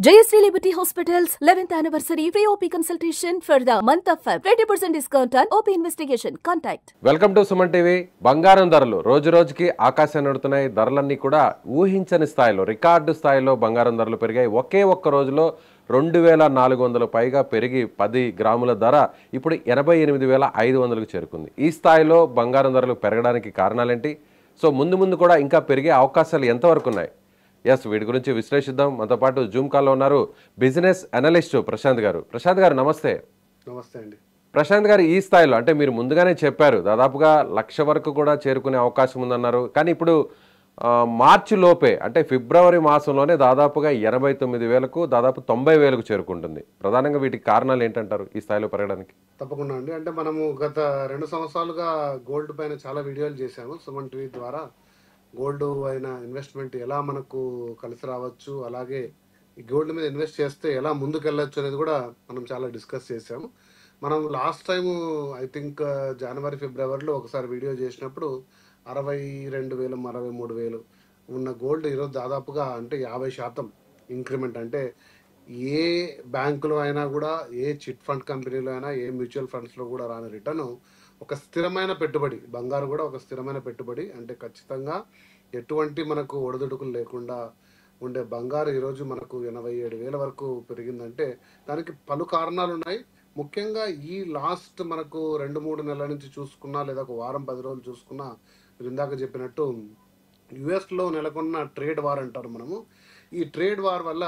JST Liberty Hospital's 11th anniversary pre-OP consultation for the month of Feb. 20% discount on OP investigation. Contact. Welcome to Suman TV. బంగారం ధరలు రోజు రోజుకి ఆకాశాన్ని అంటున్నాయి. ధరలన్నీ కూడా ఊహించని స్థాయిలో రికార్డు స్థాయిలో బంగారం ధరలు పెరిగాయి. ఒకే ఒక్క రోజులో 2400 పైగా పెరిగి 10 గ్రాముల ధర ఇప్పుడు 88,500కు చేరుకుంది. ఈ స్థాయిలో బంగారం ధరలు పెరగడానికి కారణాలేంటి? సో ముందు కూడా ఇంకా పెరిగే అవకాశాలు ఎంతవరకు ఉన్నాయి? ఎస్, వీటి గురించి విశ్లేషిద్దాం. మనతో పాటు జూమ్ కాల్లో ఉన్నారు బిజినెస్ అనలిస్ట్ ప్రశాంత్ గారు. ప్రశాంత్ గారు నమస్తే. నమస్తే అండి. ప్రశాంత్ గారు, ఈ స్థాయిలో అంటే మీరు ముందుగానే చెప్పారు దాదాపుగా 1,00,000 వరకు కూడా చేరుకునే అవకాశం ఉందన్నారు. కానీ ఇప్పుడు మార్చి లోపే అంటే ఫిబ్రవరి మాసంలోనే దాదాపుగా 89,000కు దాదాపు 90,000కు చేరుకుంటుంది. ప్రధానంగా వీటికి కారణాలు ఏంటంటారు ఈ స్థాయిలో పెరగడానికి? తప్పకుండా అండి. అంటే మనము గత 2 సంవత్సరాలుగా గోల్డ్ పైన చాలా వీడియోలు చేశాము సుమన్ టీవీ ద్వారా. గోల్డ్ అయిన ఇన్వెస్ట్మెంట్ ఎలా మనకు కలిసి రావచ్చు, అలాగే ఈ గోల్డ్ మీద ఇన్వెస్ట్ చేస్తే ఎలా ముందుకు వెళ్ళొచ్చు అనేది కూడా మనం చాలా డిస్కస్ చేసాము. మనం లాస్ట్ టైము ఐ థింక్ జనవరి ఫిబ్రవరిలో ఒకసారి వీడియో చేసినప్పుడు 62,000 63,000 ఉన్న గోల్డ్ ఈరోజు దాదాపుగా అంటే 50% ఇంక్రిమెంట్. అంటే ఏ బ్యాంకులో అయినా కూడా, ఏ చిట్ ఫండ్ కంపెనీలో అయినా, ఏ మ్యూచువల్ ఫండ్స్లో కూడా రాని రిటర్న్ ఒక స్థిరమైన పెట్టుబడి. బంగారు కూడా ఒక స్థిరమైన పెట్టుబడి. అంటే ఖచ్చితంగా ఎటువంటి మనకు ఒడిదుడుకులు లేకుండా ఉండే బంగారు ఈరోజు మనకు 87,000 వరకు పెరిగిందంటే దానికి పలు కారణాలు ఉన్నాయి. ముఖ్యంగా ఈ లాస్ట్ మనకు 2-3 నెలల నుంచి చూసుకున్నా, లేదా ఒక వారం 10 రోజులు చూసుకున్నా, మీరు ఇందాక చెప్పినట్టు యుఎస్లో నెలకొన్న ట్రేడ్ వార్ అంటారు మనము. ఈ ట్రేడ్ వార్ వల్ల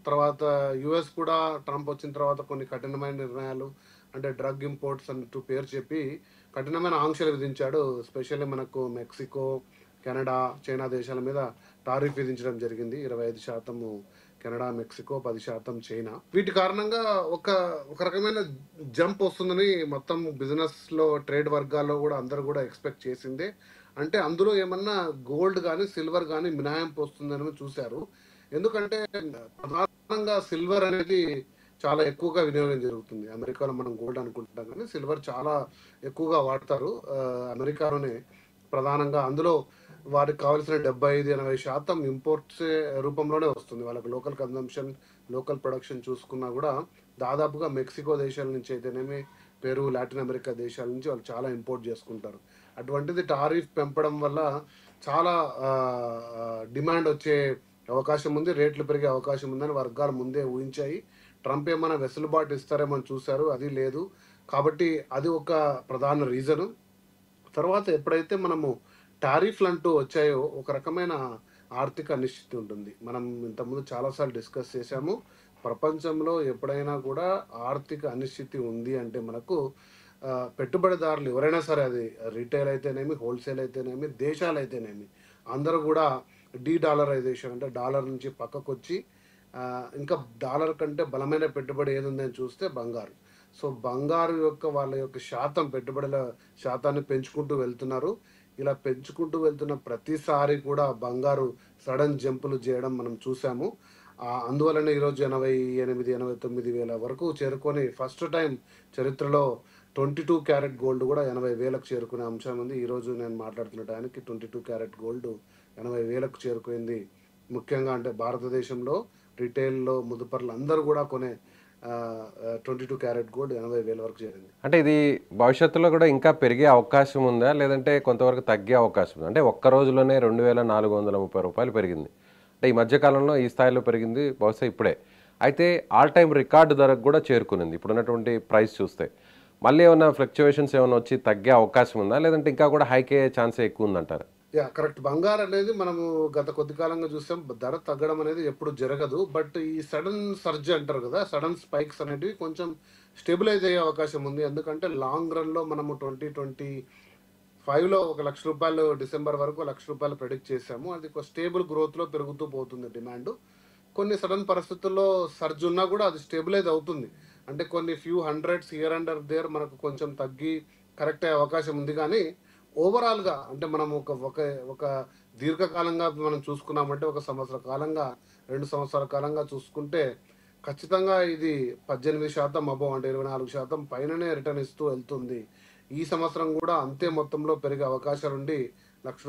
తర్వాత యుఎస్ కూడా ట్రంప్ వచ్చిన తర్వాత కొన్ని కఠినమైన నిర్ణయాలు, అంటే డ్రగ్ ఇంపోర్ట్స్ అంటూ పేరు చెప్పి కఠినమైన ఆంక్షలు విధించాడు. ఎస్పెషల్లీ మనకు మెక్సికో, కెనడా, చైనా దేశాల మీద టారిఫ్ విధించడం జరిగింది. 25% కెనడా, మెక్సికో, 10% చైనా. వీటి కారణంగా ఒక రకమైన జంప్ వస్తుందని మొత్తం బిజినెస్లో ట్రేడ్ వర్గాల్లో కూడా అందరూ కూడా ఎక్స్పెక్ట్ చేసిందే. అంటే అందులో ఏమన్నా గోల్డ్ కానీ సిల్వర్ కానీ మినహాయింపు వస్తుందని చూశారు. ఎందుకంటే ప్రధానంగా సిల్వర్ అనేది చాలా ఎక్కువగా వినియోగం జరుగుతుంది. అమెరికాలో మనం గోల్డ్ అనుకుంటున్నాం కానీ సిల్వర్ చాలా ఎక్కువగా వాడతారు అమెరికాలోనే ప్రధానంగా. అందులో వారికి కావాల్సిన 75-80% ఇంపోర్ట్స్ రూపంలోనే వస్తుంది. వాళ్ళకి లోకల్ కన్జంప్షన్, లోకల్ ప్రొడక్షన్ చూసుకున్నా కూడా దాదాపుగా మెక్సికో దేశాల నుంచి అయితేనేమి, పెరు, లాటిన్ అమెరికా దేశాల నుంచి వాళ్ళు చాలా ఇంపోర్ట్ చేసుకుంటారు. అటువంటిది టారిఫ్ పెంపడం వల్ల చాలా డిమాండ్ వచ్చే అవకాశం ఉంది, రేట్లు పెరిగే అవకాశం ఉందని వర్గాలు ముందే ఊహించాయి. ట్రంప్ ఏమైనా వెసులుబాటు ఇస్తారేమో చూశారు, అది లేదు. కాబట్టి అది ఒక ప్రధాన రీజను. తర్వాత ఎప్పుడైతే మనము టారిఫ్లు అంటూ వచ్చాయో ఒక రకమైన ఆర్థిక అనిశ్చితి ఉంటుంది. మనం ఇంతకుముందు చాలాసార్లు డిస్కస్ చేశాము. ప్రపంచంలో ఎప్పుడైనా కూడా ఆర్థిక అనిశ్చితి ఉంది అంటే మనకు పెట్టుబడిదారులు ఎవరైనా సరే, అది రీటైల్ అయితేనేమి, హోల్సేల్ అయితేనేమి, దేశాలు అయితేనేమి, అందరూ కూడా డీడాలరైజేషన్ అంటే డాలర్ నుంచి పక్కకు వచ్చి ఇంకా డాలర్ కంటే బలమైన పెట్టుబడి ఏది ఉందని చూస్తే బంగారు. సో బంగారు యొక్క వాళ్ళ యొక్క శాతం, పెట్టుబడుల శాతాన్ని పెంచుకుంటూ వెళ్తున్నారు. ఇలా పెంచుకుంటూ వెళ్తున్న ప్రతిసారి కూడా బంగారు సడన్ జంపులు చేయడం మనం చూసాము. అందువలన ఈరోజు 88,000-89,000 వరకు చేరుకొని ఫస్ట్ టైం చరిత్రలో 22 క్యారెట్ గోల్డ్ కూడా 80,000కు చేరుకునే అంశం ఉంది. ఈరోజు నేను మాట్లాడుతున్న టైంకి 22 క్యారెట్ గోల్డ్ 80,000కు చేరుకుంది. ముఖ్యంగా అంటే భారతదేశంలో రిటైల్లో ముదుపర్లు అందరూ కూడా కొనే 22 క్యారెట్ గోల్డ్ 80,000 వరకు చేరింది. అంటే ఇది భవిష్యత్తులో కూడా ఇంకా పెరిగే అవకాశం ఉందా, లేదంటే కొంతవరకు తగ్గే అవకాశం ఉందా? అంటే ఒక్క రోజులోనే 2,430 రూపాయలు పెరిగింది. అంటే ఈ మధ్యకాలంలో ఈ స్థాయిలో పెరిగింది బహుశా ఇప్పుడే. అయితే ఆల్ టైమ్ రికార్డు ధరకు కూడా చేరుకునింది ఇప్పుడున్నటువంటి ప్రైస్ చూస్తే. మళ్ళీ ఏమైనా ఫ్లక్చువేషన్స్ ఏమైనా వచ్చి తగ్గే అవకాశం ఉందా, లేదంటే ఇంకా కూడా హైక్ అయ్యే ఛాన్సే ఎక్కువ ఉందంటారు? కరెక్ట్. బంగారు అనేది మనము గత కొద్ది కాలంగా చూసాం, ధర తగ్గడం అనేది ఎప్పుడు జరగదు. బట్ ఈ సడన్ సర్జ్ అంటారు కదా, సడన్ స్పైక్స్ అనేటివి కొంచెం స్టెబిలైజ్ అయ్యే అవకాశం ఉంది. ఎందుకంటే లాంగ్ రన్లో మనము 2025లో 1,00,000 రూపాయలు డిసెంబర్ వరకు 1,00,000 రూపాయలు ప్రెడిక్ట్ చేసాము. అది ఒక స్టేబుల్ గ్రోత్లో పెరుగుతూ పోతుంది డిమాండ్. కొన్ని సడన్ పరిస్థితుల్లో సర్జ్ ఉన్నా కూడా అది స్టెబిలైజ్ అవుతుంది. అంటే కొన్ని few hundreds here and there మనకు కొంచెం తగ్గి కరెక్ట్ అయ్యే అవకాశం ఉంది. కానీ ఓవరాల్గా అంటే మనం ఒక దీర్ఘకాలంగా మనం చూసుకున్నామంటే 1 సంవత్సర కాలంగా, 2 సంవత్సరాల కాలంగా చూసుకుంటే ఖచ్చితంగా ఇది 18% అబోవ్, అంటే 24% పైననే రిటర్న్ ఇస్తూ వెళ్తుంది. ఈ సంవత్సరం కూడా అంతే మొత్తంలో పెరిగే అవకాశాలుండి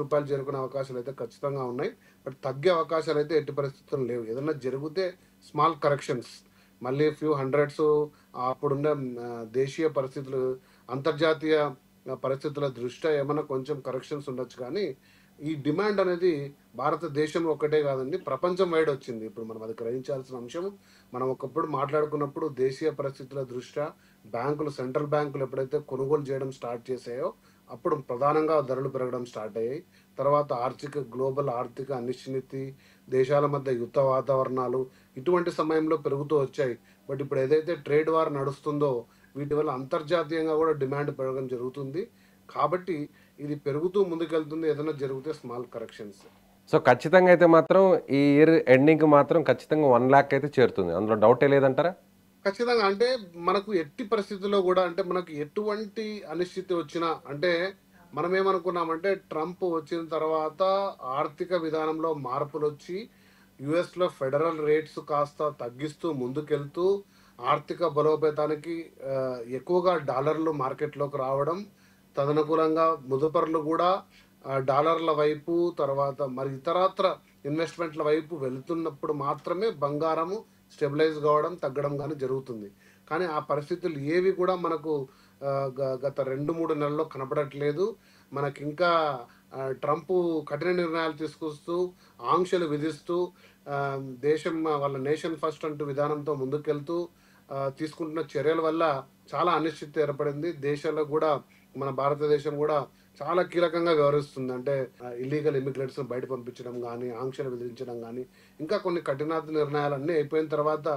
రూపాయలు చేరుకునే అవకాశాలు అయితే ఖచ్చితంగా ఉన్నాయి. బట్ తగ్గే అవకాశాలు అయితే ఎట్టి పరిస్థితుల్లో లేవు. ఏదన్నా జరిగితే స్మాల్ కరెక్షన్స్, మళ్ళీ ఫ్యూ హండ్రెడ్స్ అప్పుడున్న దేశీయ పరిస్థితులు, అంతర్జాతీయ పరిస్థితుల దృష్ట్యా ఏమన్నా కొంచెం కరెక్షన్స్ ఉండొచ్చు. కానీ ఈ డిమాండ్ అనేది భారతదేశంలో ఒకటే కాదండి, ప్రపంచం వైడ్ వచ్చింది. ఇప్పుడు మనం అది గ్రహించాల్సిన అంశం. మనం ఒకప్పుడు మాట్లాడుకున్నప్పుడు దేశీయ పరిస్థితుల దృష్ట్యా బ్యాంకులు, సెంట్రల్ బ్యాంకులు ఎప్పుడైతే కొనుగోలు చేయడం స్టార్ట్ చేసాయో అప్పుడు ప్రధానంగా ధరలు పెరగడం స్టార్ట్ అయ్యాయి. తర్వాత గ్లోబల్ ఆర్థిక అనిశ్చితి, దేశాల మధ్య యుద్ధ వాతావరణాలు ఇటువంటి సమయంలో పెరుగుతూ వచ్చాయి. బట్ ఇప్పుడు ఏదైతే ట్రేడ్ వార్ నడుస్తుందో వీటి వల్ల అంతర్జాతీయంగా కూడా డిమాండ్ పెరగడం జరుగుతుంది. కాబట్టి ఇది పెరుగుతూ ముందుకెళ్తుంది. ఏదైనా జరిగితే స్మాల్ కరెక్షన్స్. సో ఖచ్చితంగా అయితే మాత్రం ఈ ఇయర్ ఎండింగ్కి మాత్రం ఖచ్చితంగా 1 lakh అయితే చేరుతుంది, అందులో డౌటే లేదంటారా? ఖచ్చితంగా. అంటే మనకు ఎట్టి పరిస్థితుల్లో కూడా, అంటే మనకు ఎటువంటి అనిశ్చితి వచ్చినా, అంటే మనం ఏమనుకున్నామంటే ట్రంప్ వచ్చిన తర్వాత ఆర్థిక విధానంలో మార్పులు వచ్చి యుఎస్లో ఫెడరల్ రేట్స్ కాస్త తగ్గిస్తూ ముందుకెళ్తూ ఆర్థిక బలోపేతానికి ఎక్కువగా డాలర్లు మార్కెట్లోకి రావడం, తదనుకూలంగా ముదుపర్లు కూడా డాలర్ల వైపు, తర్వాత మరి ఇతరత్ర ఇన్వెస్ట్మెంట్ల వైపు వెళుతున్నప్పుడు మాత్రమే బంగారము స్టెబిలైజ్ కావడం, తగ్గడం కానీ జరుగుతుంది. కానీ ఆ పరిస్థితులు ఏవి కూడా మనకు గత 2-3 నెలల్లో కనపడట్లేదు. మనకి ఇంకా ట్రంప్ కఠిన నిర్ణయాలు తీసుకొస్తూ, ఆంక్షలు విధిస్తూ, దేశం వాళ్ళ నేషన్ ఫస్ట్ అంటూ విధానంతో ముందుకెళ్తూ తీసుకుంటున్న చర్యల వల్ల చాలా అనిశ్చితి ఏర్పడింది. దేశాల్లో కూడా మన భారతదేశం కూడా చాలా కీలకంగా వ్యవహరిస్తుంది. అంటే ఇల్లీగల్ ఇమిగ్రెంట్స్ బయట పంపించడం కానీ, ఆంక్షలు విధించడం కానీ, ఇంకా కొన్ని కఠినాత్మ నిర్ణయాలన్నీ అయిపోయిన తర్వాత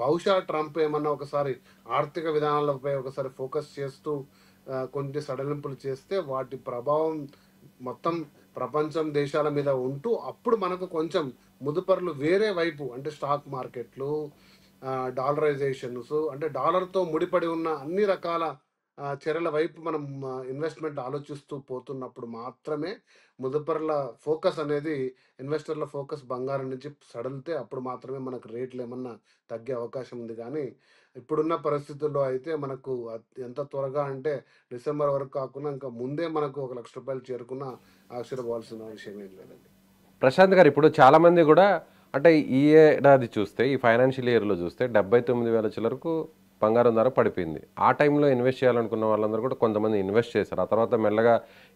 బహుశా ట్రంప్ ఏమన్నా ఒకసారి ఆర్థిక విధానాలపై ఒకసారి ఫోకస్ చేస్తూ కొన్ని సడలింపులు చేస్తే వాటి ప్రభావం మొత్తం ప్రపంచం దేశాల మీద ఉంటూ అప్పుడు మనకు కొంచెం ముదుపర్లు వేరే వైపు, అంటే స్టాక్ మార్కెట్లు, డాలరైజేషన్స్, అంటే డాలర్తో ముడిపడి ఉన్న అన్ని రకాల చర్యల వైపు మనం ఇన్వెస్ట్మెంట్ ఆలోచిస్తూ పోతున్నప్పుడు మాత్రమే ముదుపర్ల ఫోకస్ అనేది, ఇన్వెస్టర్ల ఫోకస్ బంగారం నుంచి సడలితే అప్పుడు మాత్రమే మనకు రేట్లు ఏమన్నా తగ్గే అవకాశం ఉంది. కానీ ఇప్పుడున్న పరిస్థితుల్లో అయితే మనకు ఎంత త్వరగా అంటే డిసెంబర్ వరకు కాకుండా ఇంకా ముందే మనకు 1 లక్ష రూపాయలు చేరుకున్న ఆశ్చర్యపోవాల్సిన విషయం ఏం లేదండి. ప్రశాంత్ గారు, ఇప్పుడు చాలామంది కూడా అంటే ఈ ఏడాది చూస్తే, ఈ ఫైనాన్షియల్ ఇయర్లో చూస్తే 79,000 చిల్లరకు బంగారం ధర పడిపోయింది. ఆ టైంలో ఇన్వెస్ట్ చేయాలనుకున్న వాళ్ళందరూ కూడా కొంతమంది ఇన్వెస్ట్ చేశారు. ఆ తర్వాత మెల్లగా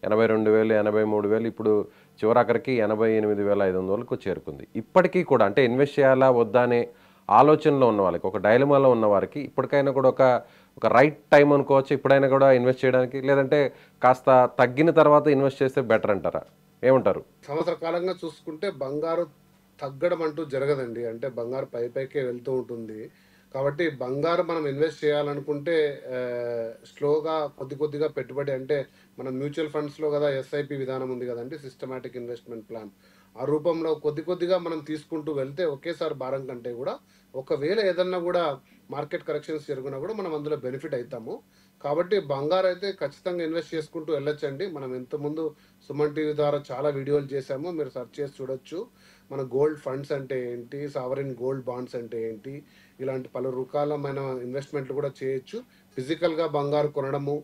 82,000, 83,000, ఇప్పుడు చివరాఖరికి 88,500కు చేరుకుంది. ఇప్పటికీ కూడా అంటే ఇన్వెస్ట్ చేయాలా వద్దా అనే ఆలోచనలో ఉన్న వాళ్ళకి, ఒక డైలమాలో ఉన్న వారికి ఇప్పటికైనా కూడా ఒక రైట్ టైం అనుకోవచ్చు ఇప్పుడైనా కూడా ఇన్వెస్ట్ చేయడానికి, లేదంటే కాస్త తగ్గిన తర్వాత ఇన్వెస్ట్ చేస్తే బెటర్ అంటారా? ఏమంటారు? సంవత్సర కాలంగా చూసుకుంటే బంగారు తగ్గడం అంటూ జరగదండి. అంటే బంగారు పైకే వెళ్తూ ఉంటుంది. కాబట్టి బంగారు మనం ఇన్వెస్ట్ చేయాలనుకుంటే స్లోగా కొద్దిగా పెట్టుబడి, అంటే మనం మ్యూచువల్ ఫండ్స్లో కదా ఎస్ఐపి విధానం ఉంది కదండి, సిస్టమాటిక్ ఇన్వెస్ట్మెంట్ ప్లాన్. ఆ రూపంలో కొద్దిగా మనం తీసుకుంటూ వెళ్తే ఒకేసారి భారం కంటే కూడా, ఒకవేళ ఏదన్నా కూడా మార్కెట్ కరెక్షన్స్ జరిగినా కూడా మనం అందులో బెనిఫిట్ అవుతాము. కాబట్టి బంగారు అయితే ఖచ్చితంగా ఇన్వెస్ట్ చేసుకుంటూ వెళ్ళొచ్చండి. మనం ఇంతకుముందు సుమన్ టీవీ ద్వారా చాలా వీడియోలు చేశాము, మీరు సెర్చ్ చేసి చూడొచ్చు. మన గోల్డ్ ఫండ్స్ అంటే ఏంటి, సావరిన్ గోల్డ్ బాండ్స్ అంటే ఏంటి, ఇలాంటి పలు రకాలమైన ఇన్వెస్ట్మెంట్లు కూడా చేయొచ్చు. ఫిజికల్గా బంగారు కొనడము,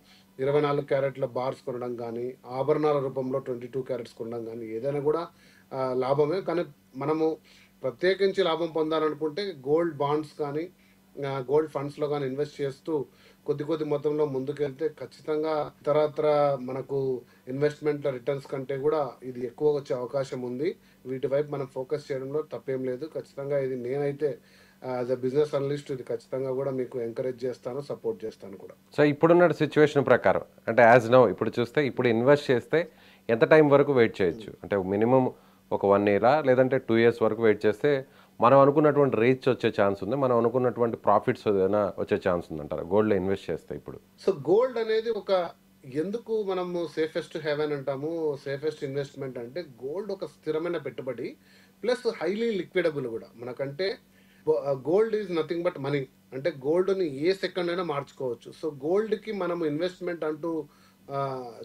24 క్యారెట్ల బార్స్ కొనడం కానీ, ఆభరణాల రూపంలో 22 క్యారెట్స్ కొనడం కానీ ఏదైనా కూడా లాభమే. కానీ మనము ప్రత్యేకించి లాభం పొందాలనుకుంటే గోల్డ్ బాండ్స్ కానీ, గోల్డ్ ఫండ్స్లో కానీ ఇన్వెస్ట్ చేస్తూ కొద్ది మొత్తంలో ముందుకెళ్తే ఖచ్చితంగా ఇతరత్ర మనకు ఇన్వెస్ట్మెంట్ల రిటర్న్స్ కంటే కూడా ఇది ఎక్కువ వచ్చే అవకాశం ఉంది. వీటి వైపు మనం ఫోకస్ చేయడంలో తప్పేం లేదు. ఖచ్చితంగా ఇది నేనైతే యాజ్ అ బిజినెస్ అనలిస్ట్ ఇది ఖచ్చితంగా కూడా మీకు ఎంకరేజ్ చేస్తాను, సపోర్ట్ చేస్తాను కూడా. సో ఇప్పుడున్న సిచ్యువేషన్ ప్రకారం అంటే యాజ్ నౌ ఇప్పుడు చూస్తే, ఇప్పుడు ఇన్వెస్ట్ చేస్తే ఎంత టైం వరకు వెయిట్ చేయొచ్చు? అంటే మినిమం ఒక 1 year లేదంటే 2 years వరకు వెయిట్ చేస్తే మనం అనుకున్నటువంటి రీచ్ వచ్చే ఛాన్స్ ఉంది, మనం అనుకున్నటువంటి ప్రాఫిట్స్ ఏదైనా వచ్చే ఛాన్స్ ఉందంటారా గోల్డ్లో ఇన్వెస్ట్ చేస్తే ఇప్పుడు? సో గోల్డ్ అనేది ఎందుకు మనము సేఫెస్ట్ హెవెన్ అంటాము, సేఫెస్ట్ ఇన్వెస్ట్మెంట్ అంటే గోల్డ్ ఒక స్థిరమైన పెట్టుబడి ప్లస్ హైలీ లిక్విడబుల్ కూడా. మనకంటే gold is nothing but money. అంటే గోల్డ్ని ఏ సెకండ్ అయినా మార్చుకోవచ్చు. సో గోల్డ్కి మనము ఇన్వెస్ట్మెంట్ అంటూ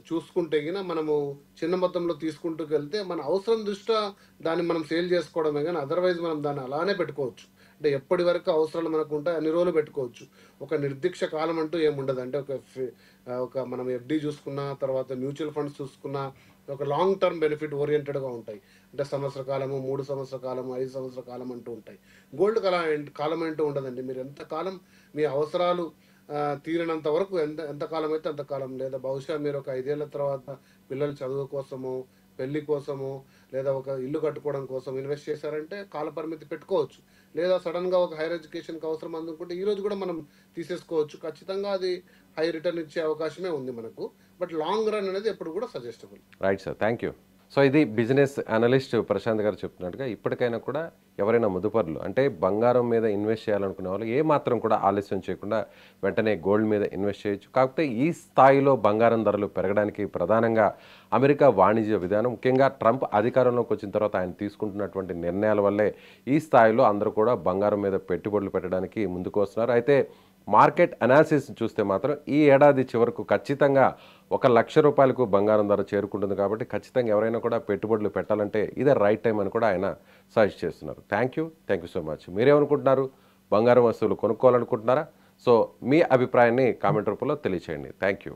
చూసుకుంటే గిన మనము చిన్న మొత్తంలో తీసుకుంటూ వెళ్తే మన అవసరం దృష్ట్యా దాన్ని మనం సేల్ చేసుకోవడమే, కానీ అదర్వైజ్ మనం దాన్ని అలానే పెట్టుకోవచ్చు. అంటే ఎప్పటి వరకు అవసరాలు మనకు ఉంటాయి అన్ని రోజులు పెట్టుకోవచ్చు. ఒక నిర్దిక్ష కాలం అంటూ ఏముండదు. అంటే ఒక మనం ఎఫ్డి చూసుకున్నా, తర్వాత మ్యూచువల్ ఫండ్స్ చూసుకున్నా, ఒక లాంగ్ టర్మ్ బెనిఫిట్ ఓరియంటెడ్గా ఉంటాయి. అంటే సంవత్సర కాలము, 3 సంవత్సర కాలము, 5 సంవత్సర కాలం అంటూ ఉంటాయి. గోల్డ్ కాలం అంటూ ఉండదండి. మీరు ఎంతకాలం మీ అవసరాలు తీరినంత వరకు ఎంత కాలం అయితే అంతకాలం, లేదా బహుశా మీరు ఒక 5 ఏళ్ల తర్వాత పిల్లల చదువు కోసమో, పెళ్లి కోసమో, లేదా ఒక ఇల్లు కట్టుకోవడం కోసం ఇన్వెస్ట్ చేశారంటే కాల పరిమితి పెట్టుకోవచ్చు. లేదా సడన్గా ఒక హైయర్ ఎడ్యుకేషన్కి అవసరం అందుకుంటే ఈరోజు కూడా మనం తీసేసుకోవచ్చు. ఖచ్చితంగా అది హై రిటర్న్ ఇచ్చే అవకాశమే ఉంది మనకు. బట్ లాంగ్ రన్ అనేది ఎప్పుడు కూడా suggestible. Right sir, thank you. So ఇది బిజినెస్ అనలిస్ట్ ప్రశాంత్ గారు చెప్తున్నట్టుగా ఇప్పటికైనా కూడా ఎవరైనా ముదుపరులు అంటే బంగారం మీద ఇన్వెస్ట్ చేయాలనుకునే వాళ్ళు ఏ మాత్రం కూడా ఆలస్యం చేయకుండా వెంటనే గోల్డ్ మీద ఇన్వెస్ట్ చేయొచ్చు. కాకపోతే ఈ స్థాయిలో బంగారం ధరలు పెరగడానికి ప్రధానంగా అమెరికా వాణిజ్య విధానం, ముఖ్యంగా ట్రంప్ అధికారంలోకి వచ్చిన తర్వాత ఆయన తీసుకుంటున్నటువంటి నిర్ణయాల వల్లే ఈ స్థాయిలో అందరూ కూడా బంగారం మీద పెట్టుబడులు పెట్టడానికి ముందుకు వస్తున్నారు. అయితే మార్కెట్ అనాలిసిస్ చూస్తే మాత్రం ఈ ఏడాది చివరకు ఖచ్చితంగా 1,00,000 రూపాయలకు బంగారం ధర చేరుకుంటుంది. కాబట్టి ఖచ్చితంగా ఎవరైనా కూడా పెట్టుబడులు పెట్టాలంటే ఇదే రైట్ టైం అని కూడా ఆయన సజెస్ట్ చేస్తున్నారు. Thank you so much. మీరేమనుకుంటున్నారు? బంగారం వస్తువులు కొనుక్కోవాలనుకుంటున్నారా? సో మీ అభిప్రాయాన్ని కామెంట్ రూపంలో తెలియచేయండి. Thank you.